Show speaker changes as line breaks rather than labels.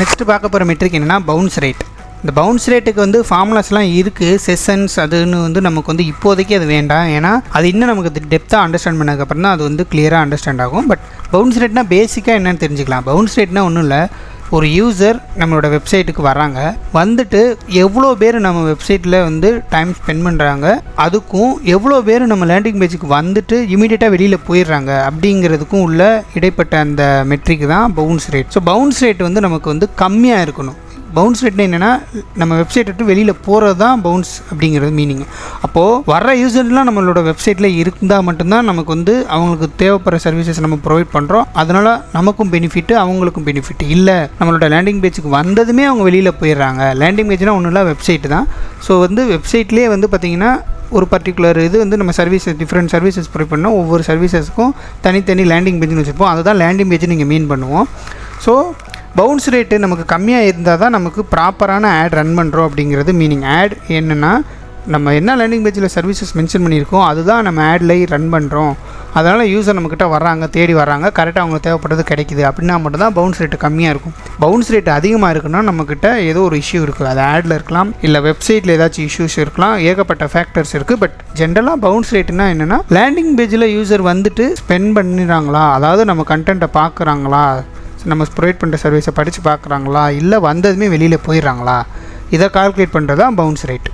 Next பார்க்க போகிற matric என்னென்னா பவுன்ஸ் ரேட். இந்த பவுன்ஸ் ரேட்டுக்கு வந்து ஃபார்முலாஸ்லாம் இருக்குது, செஷன்ஸ் அதுன்னு வந்து நமக்கு வந்து இப்போதைக்கு அது வேண்டாம். ஏன்னா அது இன்னும் நமக்கு டெப்த்தாக அண்டர்ஸ்டாண்ட் பண்ணதுக்கப்புறம் தான் அது வந்து கிளியராக அண்டர்ஸ்டாண்ட் ஆகும். பட் பவுன்ஸ் ரேட்னா பேசிக்காக என்னென்னு தெரிஞ்சுக்கலாம். பவுன்ஸ் ரேட்னா ஒன்றும் இல்லை, ஒரு யூசர் நம்மளோட வெப்சைட்டுக்கு வராங்க, வந்துட்டு எவ்வளோ பேர் நம்ம வெப்சைட்டில் வந்து டைம் ஸ்பெண்ட் பண்ணுறாங்க, அதுக்கும் எவ்வளோ பேர் நம்ம லேண்டிங் பேஜுக்கு வந்துட்டு இமீடியட்டாக வெளியில் போயிடுறாங்க அப்படிங்கிறதுக்கும் உள்ள இடைப்பட்ட அந்த மெட்ரிக் தான் bounce rate. So bounce rate வந்து நமக்கு வந்து கம்மியாக இருக்கணும். பவுன்ஸ் ரேட்னா என்னென்னா நம்ம வெப்சைட் விட்டு வெளியில் போகிறது தான் பவுன்ஸ் அப்படிங்கிறது மீனிங். அப்போது வர்ற யூசர்லாம் நம்மளோட வெப்சைட்டில் இருந்தால் மட்டும்தான் நமக்கு வந்து அவங்களுக்கு தேவைப்படுற சர்வீசஸ் நம்ம ப்ரொவைட் பண்ணுறோம். அதனால் நமக்கும் பெனிஃபிட்டு, அவங்களுக்கும் பெனிஃபிட். இல்லை நம்மளோட லேண்டிங் பேஜுக்கு வந்ததுமே அவங்க வெளியில் போயிடுறாங்க. லேண்டிங் பேஜ்னால் ஒன்றும் இல்லை, வெப்சைட்டு தான். ஸோ வந்து வெப்சைட்லேயே வந்து பார்த்திங்கன்னா ஒரு பர்டிகுலர் இது வந்து நம்ம சர்வீசஸ் டிஃப்ரெண்ட் சர்வீசஸ் ப்ரொவைட் பண்ணோம். ஒவ்வொரு சர்வீசஸ்க்கும் தனித்தனி லேண்டிங் பேஜ்னு வச்சுருப்போம். அதுதான் லேண்டிங் பேஜ் நீங்கள் மீன் பண்ணுவோம். ஸோ பவுன்ஸ் ரேட்டு நமக்கு கம்மியாக இருந்தால் தான் நமக்கு ப்ராப்பரான ஆட் ரன் பண்ணுறோம் அப்படிங்கிறது மீனிங். ஆட் என்னென்னா நம்ம என்ன லேண்டிங் பேஜில் சர்வீசஸ் மென்ஷன் பண்ணியிருக்கோம் அதுதான் நம்ம ஆட்லை ரன் பண்ணுறோம். அதனால் யூசர் நம்மக்கிட்ட வர்றாங்க, தேடி வர்றாங்க, கரெக்டாக அவங்களுக்கு தேவைப்படுறது கிடைக்குது அப்படின்னா மட்டும்தான் பவுன்ஸ் ரேட்டு கம்மியாக இருக்கும். பவுன்ஸ் ரேட்டு அதிகமாக இருக்குன்னா நம்மக்கிட்ட ஏதோ ஒரு இஷ்யூ இருக்குது. அது ஆடில் இருக்கலாம், இல்லை வெப்சைட்டில் ஏதாச்சும் இஷ்யூஸ் இருக்கலாம், ஏகப்பட்ட ஃபேக்டர்ஸ் இருக்குது. பட் ஜென்ரலாக பவுன்ஸ் ரேட்டுனா என்னென்னா லேண்டிங் பேஜில் யூசர் வந்துட்டு ஸ்பெண்ட் பண்ணிடுறாங்களா, அதாவது நம்ம கண்டென்ட்டை பார்க்குறாங்களா, நம்ம ப்ரொவைட் பண்ணுற சர்வீஸை படித்து பார்க்குறாங்களா, இல்லை வந்ததுமே வெளியில் போயிடுறாங்களா, இதை கால்குலேட் பண்ணுறது தான் பவுன்ஸ் ரேட்.